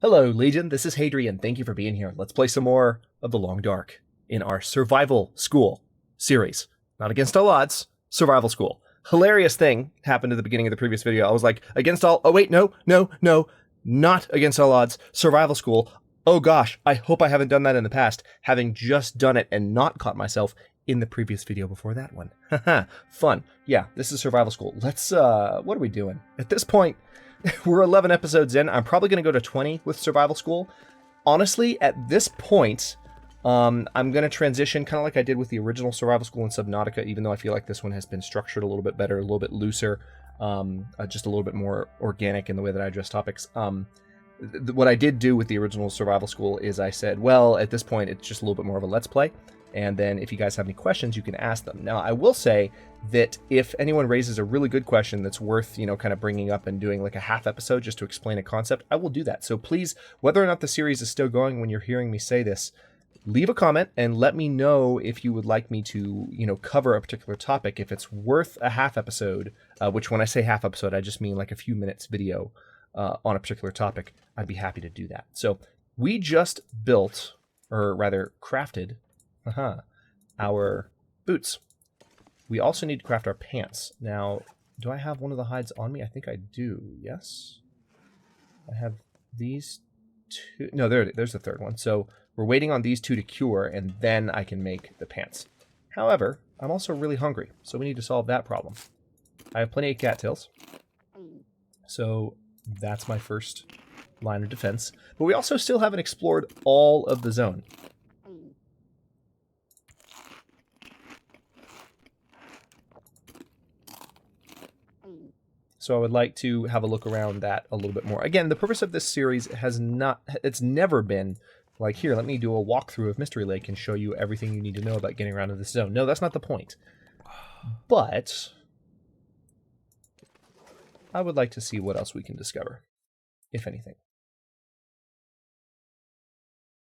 Hello, Legion. This is Hadrian. Thank you for being here. Let's play some more of The Long Dark in our Survival School series. Not against all odds, Survival School. Hilarious thing happened at the beginning of the previous video. I was like, against all... Oh, wait, no. Not against all odds, Survival School. Oh, gosh. I hope I haven't done that in the past, having just done it and not caught myself in the previous video before that one. Haha, fun. Yeah, this is Survival School. Let's, what are we doing? At this point... We're 11 episodes in. I'm probably going to go to 20 with Survival School. Honestly, at this point, I'm going to transition kind of like I did with the original Survival School in Subnautica, even though I feel like this one has been structured a little bit better, a little bit looser, just a little bit more organic in the way that I address topics. What I did do with the original Survival School is I said, well, at this point, it's just a little bit more of a let's play. And then if you guys have any questions, you can ask them. Now, I will say that if anyone raises a really good question that's worth, kind of bringing up and doing like a half episode just to explain a concept, I will do that. So please, whether or not the series is still going when you're hearing me say this, leave a comment and let me know if you would like me to, cover a particular topic. If it's worth a half episode, which when I say half episode, I just mean like a few minutes video on a particular topic, I'd be happy to do that. So we just built, or rather crafted, our boots. We also need to craft our pants. Now, do I have one of the hides on me? I think I do. Yes. I have these two. No, there's the third one. So we're waiting on these two to cure, and then I can make the pants. However, I'm also really hungry, so we need to solve that problem. I have plenty of cattails, so that's my first line of defense. But we also still haven't explored all of the zone. So I would like to have a look around that a little bit more. Again, the purpose of this series it's never been like, here, let me do a walkthrough of Mystery Lake and show you everything you need to know about getting around to this zone. No, that's not the point. But I would like to see what else we can discover, if anything.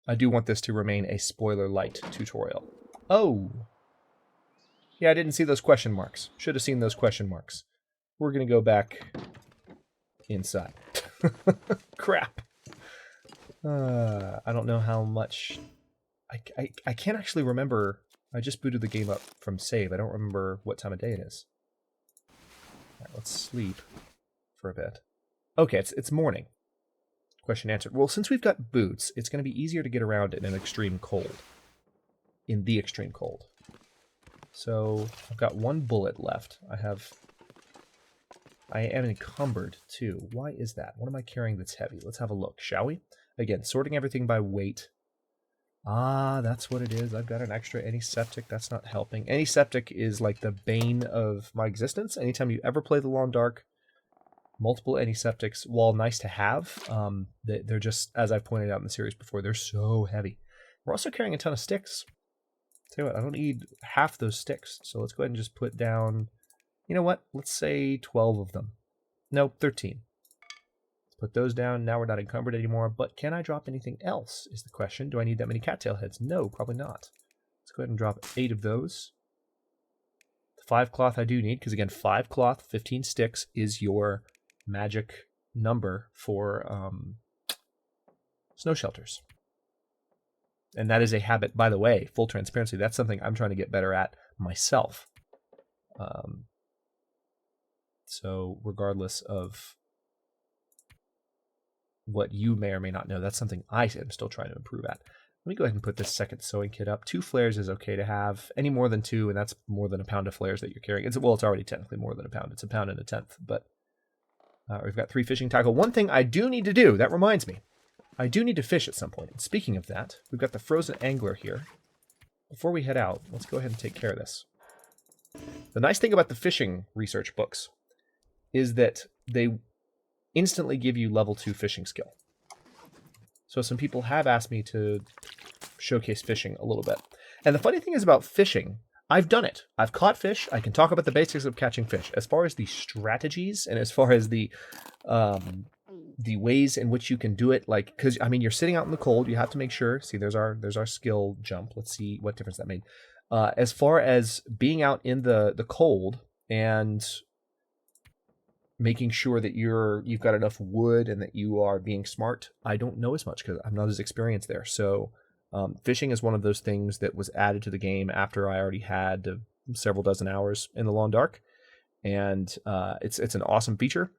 I do want this to remain a spoiler light tutorial. Oh! Yeah, I didn't see those question marks. Should have seen those question marks. We're going to go back inside. Crap. I don't know how much... I can't actually remember. I just booted the game up from save. I don't remember what time of day it is. All right, let's sleep for a bit. Okay, it's morning. Question answered. Well, since we've got boots, it's going to be easier to get around in an extreme cold. In the extreme cold. So, I've got one bullet left. I am encumbered, too. Why is that? What am I carrying that's heavy? Let's have a look, shall we? Again, sorting everything by weight. Ah, that's what it is. I've got an extra antiseptic. That's not helping. Antiseptic is like the bane of my existence. Anytime you ever play The Long Dark, multiple antiseptics, while nice to have, they're just, as I've pointed out in the series before, they're so heavy. We're also carrying a ton of sticks. Tell you what, I don't need half those sticks. So let's go ahead and just put down... You know what? Let's say 12 of them. No, 13. Let's put those down. Now we're not encumbered anymore. But can I drop anything else is the question. Do I need that many cattail heads? No, probably not. Let's go ahead and drop 8 of those. The 5 cloth I do need, because again, 5 cloth, 15 sticks is your magic number for snow shelters. And that is a habit, by the way, full transparency. That's something I'm trying to get better at myself. So regardless of what you may or may not know, that's something I am still trying to improve at. Let me go ahead and put this second sewing kit up. 2 flares is okay to have. Any more than 2, and that's more than a pound of flares that you're carrying. It's already technically more than a pound. It's a pound and a tenth, but we've got 3 fishing tackle. One thing I do need to do, that reminds me, I do need to fish at some point. And speaking of that, we've got the frozen angler here. Before we head out, let's go ahead and take care of this. The nice thing about the fishing research books is that they instantly give you level 2 fishing skill. So some people have asked me to showcase fishing a little bit. And the funny thing is about fishing, I've done it. I've caught fish. I can talk about the basics of catching fish. As far as the strategies and as far as the ways in which you can do it, like, because I mean, you're sitting out in the cold. You have to make sure. See, there's our skill jump. Let's see what difference that made. As far as being out in the cold and making sure that you've got enough wood and that you are being smart, I don't know as much because I'm not as experienced there. So fishing is one of those things that was added to the game after I already had several dozen hours in the Long Dark, and it's an awesome feature.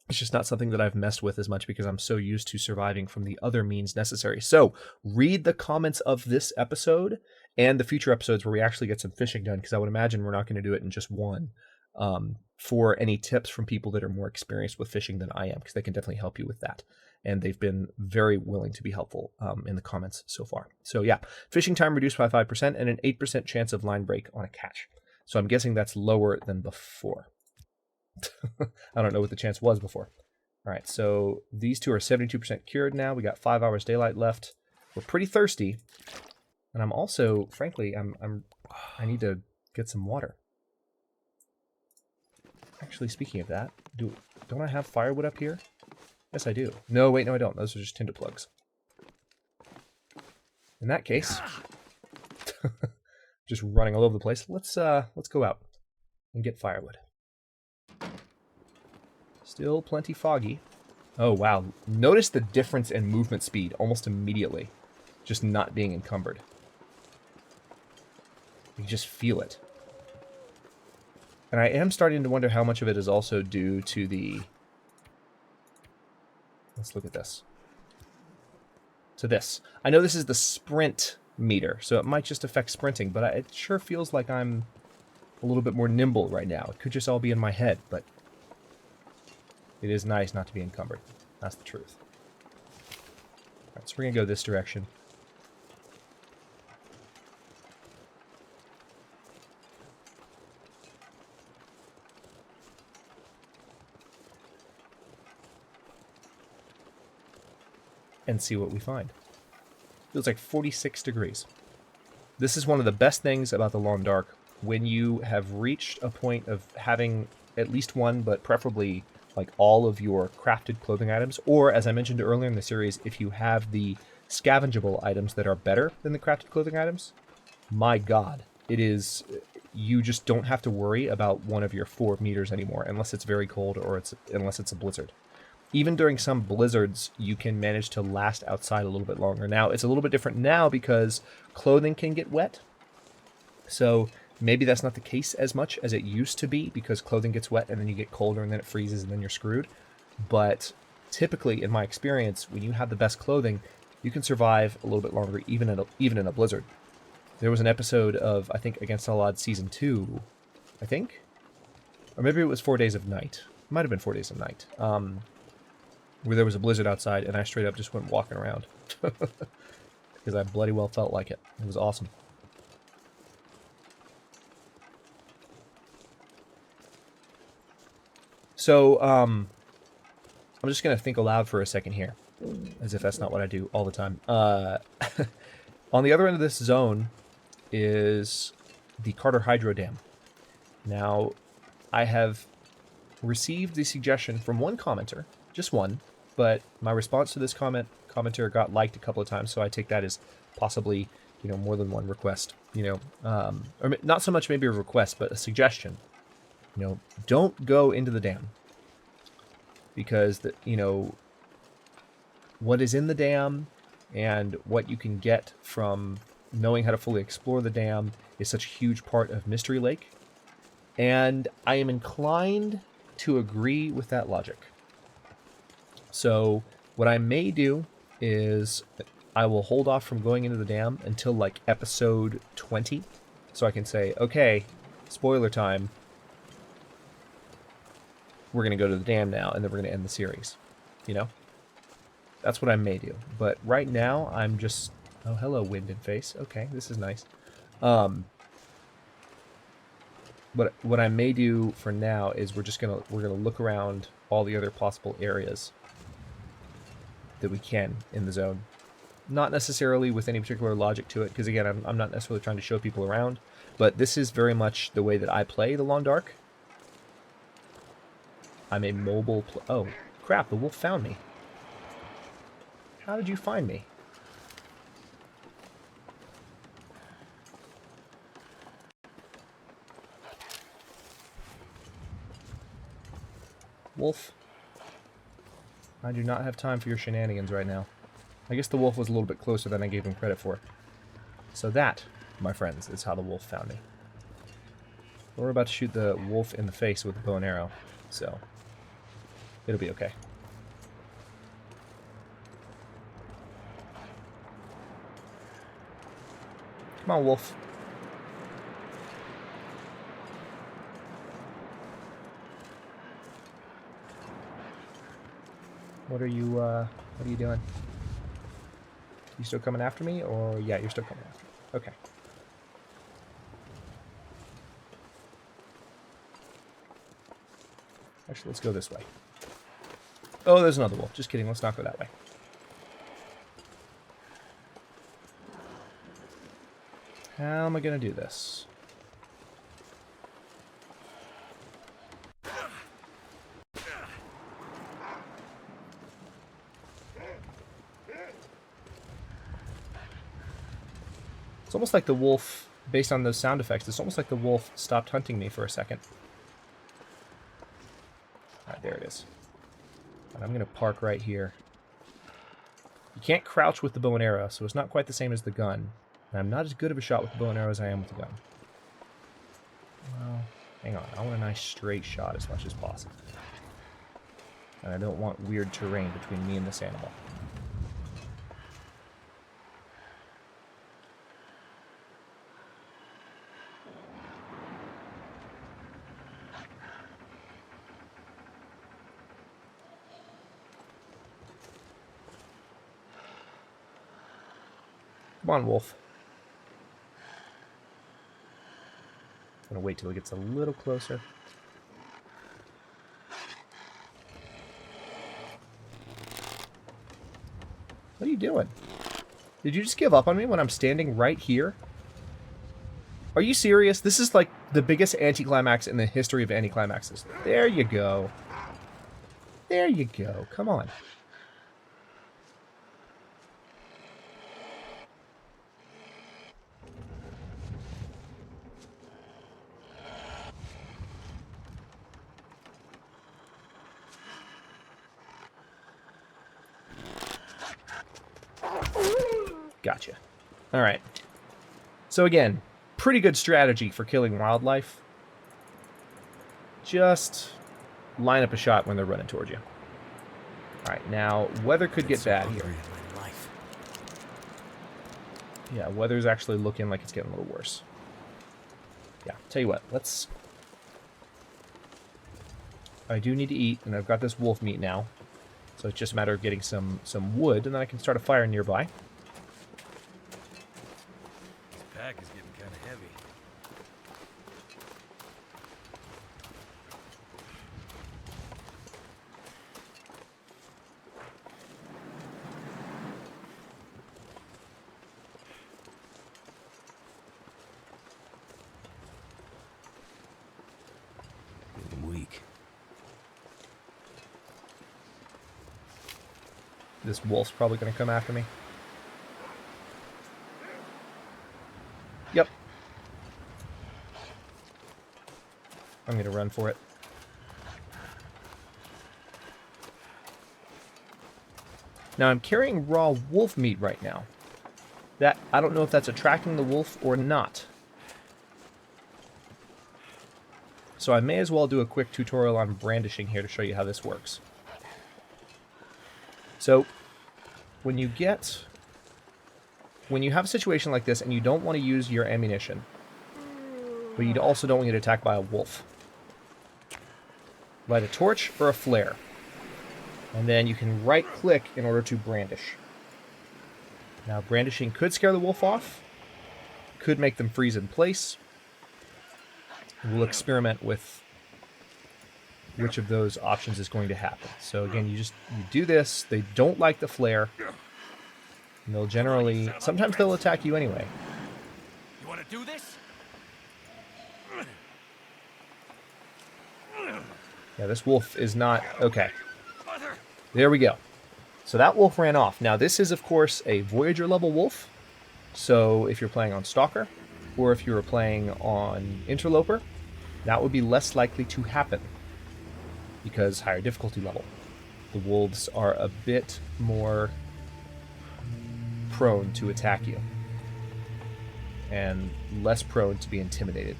It's just not something that I've messed with as much because I'm so used to surviving from the other means necessary. So read the comments of this episode and the future episodes where we actually get some fishing done, because I would imagine we're not going to do it in just one, for any tips from people that are more experienced with fishing than I am, because they can definitely help you with that. And they've been very willing to be helpful in the comments so far. So yeah, fishing time reduced by 5% and an 8% chance of line break on a catch. So I'm guessing that's lower than before. I don't know what the chance was before. All right, so these two are 72% cured now. We got 5 hours daylight left. We're pretty thirsty, and I'm also, frankly, I need to get some water. Actually, speaking of that, don't I have firewood up here? Yes, I do. No, wait, no, I don't. Those are just tinder plugs. In that case, just running all over the place. Let's go out and get firewood. Still plenty foggy. Oh, wow. Notice the difference in movement speed almost immediately. Just not being encumbered. You just feel it. And I am starting to wonder how much of it is also due to the... Let's look at this. To this. I know this is the sprint meter, so it might just affect sprinting, but it sure feels like I'm a little bit more nimble right now. It could just all be in my head, but... It is nice not to be encumbered. That's the truth. All right, so we're going to go this direction. And see what we find. Feels like 46 degrees. This is one of the best things about the Long Dark. When you have reached a point of having at least one, but preferably like all of your crafted clothing items, or as I mentioned earlier in the series, if you have the scavengeable items that are better than the crafted clothing items, my god, it is, you just don't have to worry about one of your 4 meters anymore, unless it's very cold or unless it's a blizzard. Even during some blizzards, you can manage to last outside a little bit longer. Now, it's a little bit different now because clothing can get wet, so maybe that's not the case as much as it used to be, because clothing gets wet and then you get colder and then it freezes and then you're screwed. But typically, in my experience, when you have the best clothing, you can survive a little bit longer, even in a blizzard. There was an episode of, I think, Against All Odds Season 2, I think? Or maybe it was 4 Days of Night. It might have been 4 Days of Night. Where there was a blizzard outside and I straight up just went walking around. Because I bloody well felt like it. It was awesome. So, I'm just going to think aloud for a second here, as if that's not what I do all the time. On the other end of this zone is the Carter Hydro Dam. Now, I have received the suggestion from one commenter, just one, but my response to this commenter got liked a couple of times, so I take that as possibly, more than one request, or not so much maybe a request, but a suggestion. Don't go into the dam, because what is in the dam and what you can get from knowing how to fully explore the dam is such a huge part of Mystery Lake, and I am inclined to agree with that logic. So what I may do is I will hold off from going into the dam until like episode 20, so I can say, okay, spoiler time, we're going to go to the dam now, and then we're going to end the series. That's what I may do. But right now, I'm just... Oh, hello, wind and face. Okay, this is nice. But what I may do for now is we're gonna look around all the other possible areas that we can in the zone. Not necessarily with any particular logic to it, because again, I'm not necessarily trying to show people around, but this is very much the way that I play the Long Dark. I'm a mobile oh, crap, the wolf found me. How did you find me? wolf. I do not have time for your shenanigans right now. I guess the wolf was a little bit closer than I gave him credit for. So that, my friends, is how the wolf found me. We're about to shoot the wolf in the face with a bow and arrow, so it'll be okay. Come on, wolf. What are you doing? You still coming after me? Or, yeah, you're still coming after me. Okay. Actually, let's go this way. Oh, there's another wolf. Just kidding. Let's not go that way. How am I going to do this? It's almost like the wolf, based on those sound effects, it's almost like the wolf stopped hunting me for a second. Alright, there it is. And I'm going to park right here. You can't crouch with the bow and arrow, so it's not quite the same as the gun. And I'm not as good of a shot with the bow and arrow as I am with the gun. Well, hang on. I want a nice straight shot as much as possible. And I don't want weird terrain between me and this animal. Come on, wolf. I'm gonna wait till it gets a little closer. What are you doing? Did you just give up on me when I'm standing right here? Are you serious? This is like the biggest anticlimax in the history of anticlimaxes. There you go. There you go. Come on. Gotcha. Alright. So again, pretty good strategy for killing wildlife. Just line up a shot when they're running towards you. Alright, now, weather could get bad here. Yeah, weather's actually looking like it's getting a little worse. Yeah, tell you what, let's... I do need to eat, and I've got this wolf meat now. So it's just a matter of getting some wood, and then I can start a fire nearby. This pack is getting kind of heavy. I'm weak. This wolf's probably going to come after me. Yep. I'm going to run for it. Now I'm carrying raw wolf meat right now. That, I don't know if that's attracting the wolf or not. So I may as well do a quick tutorial on brandishing here to show you how this works. So, when you have a situation like this and you don't want to use your ammunition, but you also don't want to get attacked by a wolf, light a torch or a flare, and then you can right-click in order to brandish. Now, brandishing could scare the wolf off, could make them freeze in place. We'll experiment with which of those options is going to happen. So again, you do this. They don't like the flare. And they'll generally... Sometimes they'll attack you anyway. You want to do this? Yeah, this wolf is not... Okay. There we go. So that wolf ran off. Now this is, of course, a Voyager level wolf. So if you're playing on Stalker, or if you were playing on Interloper, that would be less likely to happen. because higher difficulty level. The wolves are a bit more prone to attack you and less prone to be intimidated.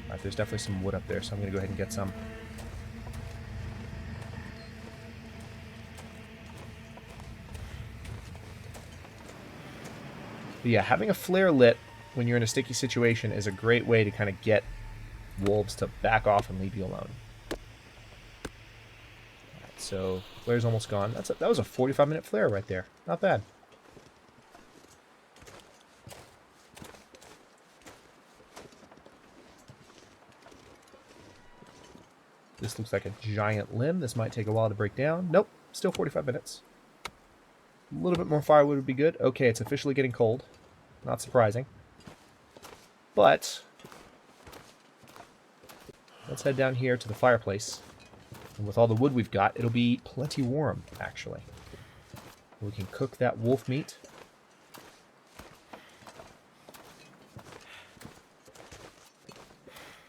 Alright, there's definitely some wood up there, so I'm going to go ahead and get some. But yeah, having a flare lit when you're in a sticky situation is a great way to kind of get wolves to back off and leave you alone. Alright, so flare's almost gone. That was a 45-minute flare right there. Not bad. This looks like a giant limb. This might take a while to break down. Nope, still 45 minutes. A little bit more firewood would be good. Okay, it's officially getting cold. Not surprising. But let's head down here to the fireplace. And with all the wood we've got, it'll be plenty warm, actually. We can cook that wolf meat.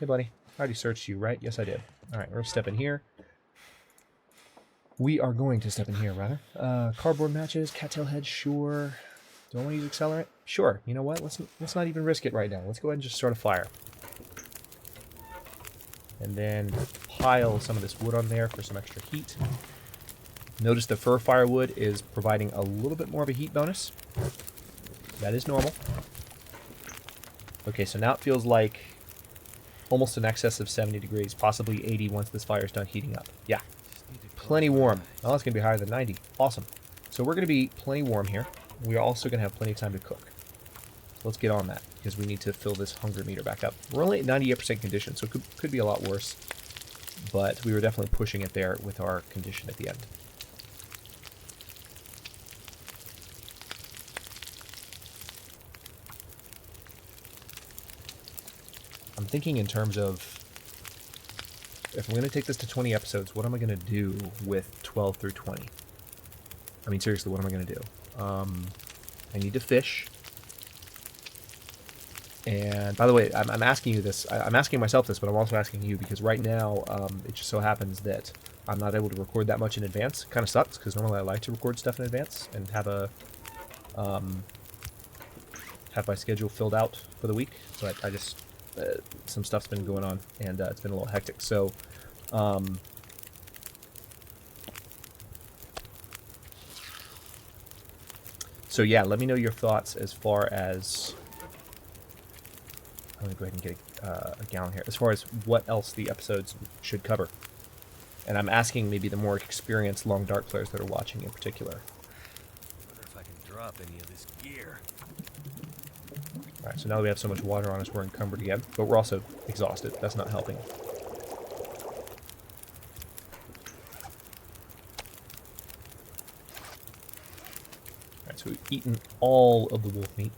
Hey, buddy. I already searched you, right? Yes, I did. Alright, we're stepping here. We are going to step in here, rather. Cardboard matches, cattail head, sure. Do I want to use accelerant? Sure. You know what? Let's not even risk it right now. Let's go ahead and just start a fire. And then pile some of this wood on there for some extra heat. Notice the fir firewood is providing a little bit more of a heat bonus. That is normal. Okay, so now it feels like almost in excess of 70 degrees, possibly 80 once this fire is done heating up. Yeah, plenty warm. Oh, it's going to be higher than 90. Awesome. So we're going to be plenty warm here. We are also going to have plenty of time to cook. So let's get on that, because we need to fill this hunger meter back up. We're only at 98% condition, so it could be a lot worse. But we were definitely pushing it there with our condition at the end. I'm thinking in terms of, if I'm going to take this to 20 episodes, what am I going to do with 12 through 20? I mean, seriously, what am I going to do? I need to fish. And by the way, I'm asking you this. I'm asking myself this, but I'm also asking you, because right now it just so happens that I'm not able to record that much in advance. Kind of sucks, because normally I like to record stuff in advance and have my schedule filled out for the week. But I just some stuff's been going on, and it's been a little hectic. So so yeah, let me know your thoughts as far as, I'm going to go ahead and get a gallon here, as far as what else the episodes should cover. And I'm asking maybe the more experienced Long Dark players that are watching in particular. Wonder if I can drop any of this gear. Alright, so now that we have so much water on us, we're encumbered again. But we're also exhausted. That's not helping. Alright, so we've eaten all of the wolf meat.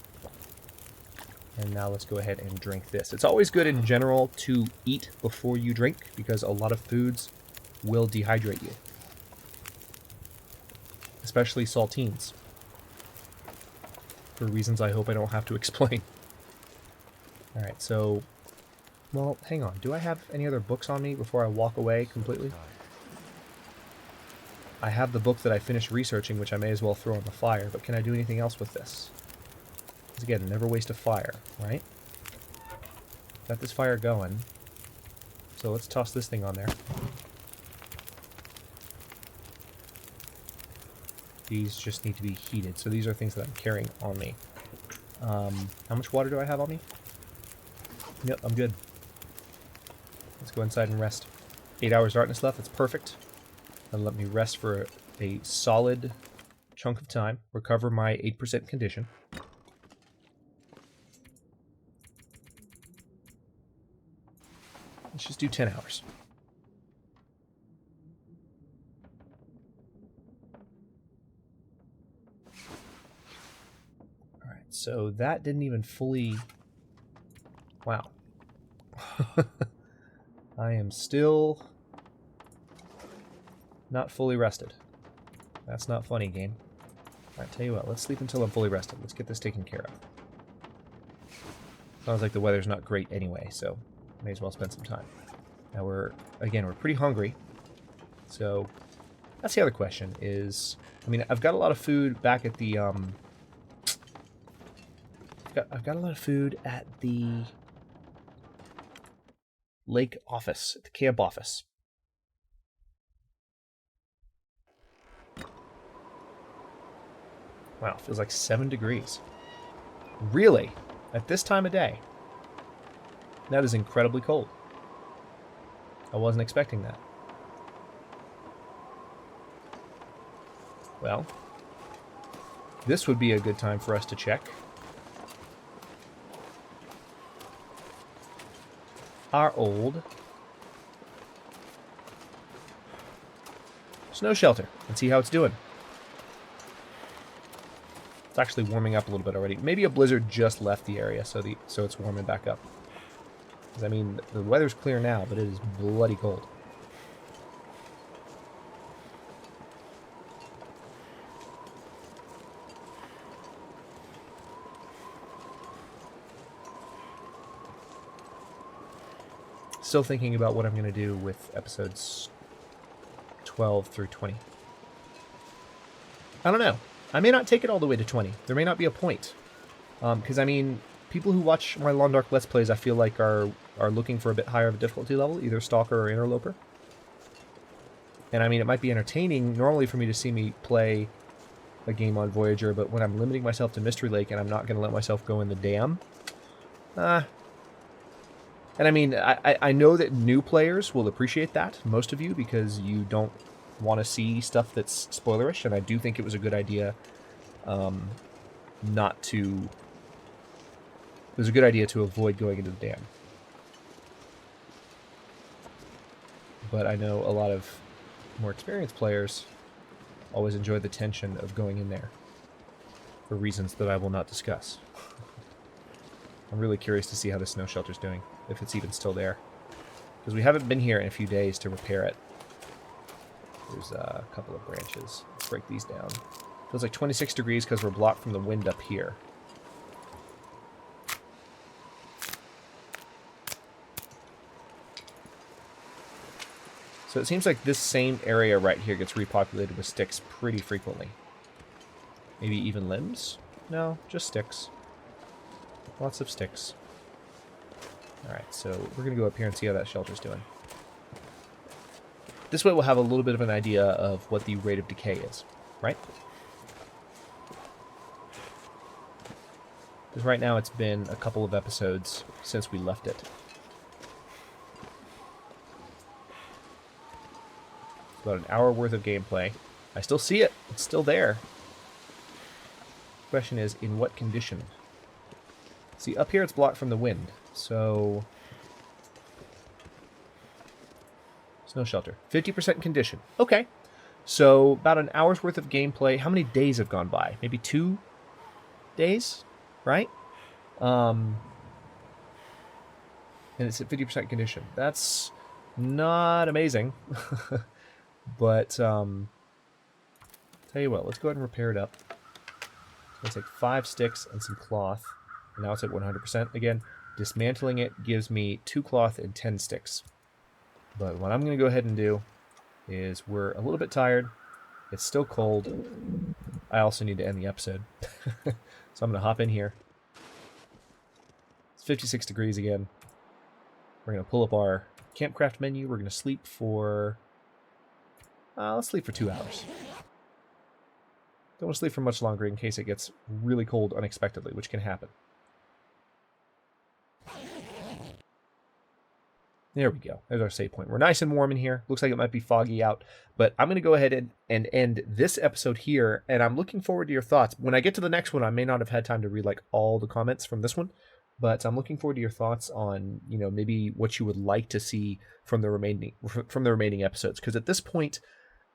And now let's go ahead and drink this. It's always good in general to eat before you drink, because a lot of foods will dehydrate you. Especially saltines. For reasons I hope I don't have to explain. Alright, so, well, hang on. Do I have any other books on me before I walk away completely? I have the book that I finished researching, which I may as well throw on the fire, but can I do anything else with this? Because again, never waste a fire, right? Got this fire going. So let's toss this thing on there. These just need to be heated, so these are things that I'm carrying on me. How much water do I have on me? Yep, I'm good. Let's go inside and rest. 8 hours darkness left, that's perfect. And let me rest for a solid chunk of time. Recover my 8% condition. Let's just do 10 hours. Alright, so that didn't even fully... Wow. I am still not fully rested. That's not funny, game. Alright, tell you what, let's sleep until I'm fully rested. Let's get this taken care of. Sounds like the weather's not great anyway, so may as well spend some time. Now we're pretty hungry. So that's the other question is, I mean, I've got a lot of food back at the, I've got a lot of food at the lake office, at the camp office. Wow, it feels like 7 degrees. Really? At this time of day? That is incredibly cold. I wasn't expecting that. Well, this would be a good time for us to check our old snow shelter and see how it's doing. It's actually warming up a little bit already. Maybe a blizzard just left the area, so it's warming back up. 'Cause, I mean, the weather's clear now, but it is bloody cold. Still thinking about what I'm going to do with episodes 12 through 20. I don't know. I may not take it all the way to 20. There may not be a point. Because, I mean, people who watch my Long Dark Let's Plays, I feel like are looking for a bit higher of a difficulty level, either Stalker or Interloper. And, I mean, it might be entertaining normally for me to see me play a game on Voyager, but when I'm limiting myself to Mystery Lake and I'm not going to let myself go in the dam, and I mean, I know that new players will appreciate that, most of you, because you don't want to see stuff that's spoilerish, and I do think it was a good idea not to... It was a good idea to avoid going into the dam. But I know a lot of more experienced players always enjoy the tension of going in there, for reasons that I will not discuss. I'm really curious to see how the snow shelter's doing, if it's even still there. Because we haven't been here in a few days to repair it. There's a couple of branches. Let's break these down. Feels like 26 degrees because we're blocked from the wind up here. So it seems like this same area right here gets repopulated with sticks pretty frequently. Maybe even limbs? No, just sticks. Lots of sticks. Alright, so we're going to go up here and see how that shelter's doing. This way we'll have a little bit of an idea of what the rate of decay is, right? Because right now it's been a couple of episodes since we left it. It's about an hour worth of gameplay. I still see it. It's still there. The question is, in what condition? See, up here it's blocked from the wind, so... Snow shelter. 50% condition. Okay. So, about an hour's worth of gameplay. How many days have gone by? Maybe 2 days? Right? And it's at 50% condition. That's not amazing. But, tell you what, let's go ahead and repair it up. It's going to take 5 sticks and some cloth. And now it's at 100%. Again, dismantling it gives me 2 cloth and 10 sticks. But what I'm going to go ahead and do is we're a little bit tired. It's still cold. I also need to end the episode. So I'm going to hop in here. It's 56 degrees again. We're going to pull up our campcraft menu. We're going to sleep for... let's sleep for 2 hours. Don't want to sleep for much longer in case it gets really cold unexpectedly, which can happen. There we go. There's our save point. We're nice and warm in here. Looks like it might be foggy out. But I'm going to go ahead and end this episode here. And I'm looking forward to your thoughts. When I get to the next one, I may not have had time to read like all the comments from this one. But I'm looking forward to your thoughts on, you know, maybe what you would like to see from the remaining episodes. Because at this point,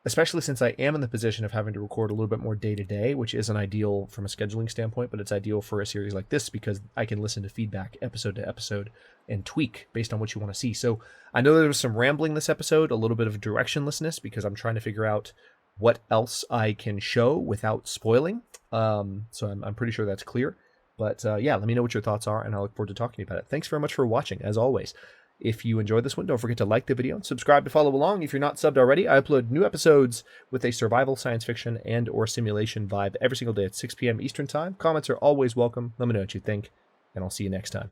especially since I am in the position of having to record a little bit more day to day, which isn't ideal from a scheduling standpoint, but it's ideal for a series like this because I can listen to feedback episode to episode and tweak based on what you want to see. So I know there was some rambling this episode, a little bit of directionlessness because I'm trying to figure out what else I can show without spoiling. So I'm pretty sure that's clear. But yeah, let me know what your thoughts are, and I look forward to talking to you about it. Thanks very much for watching, as always. If you enjoyed this one, don't forget to like the video and subscribe to follow along. If you're not subbed already, I upload new episodes with a survival, science fiction, and or simulation vibe every single day at 6 p.m. Eastern Time. Comments are always welcome. Let me know what you think, and I'll see you next time.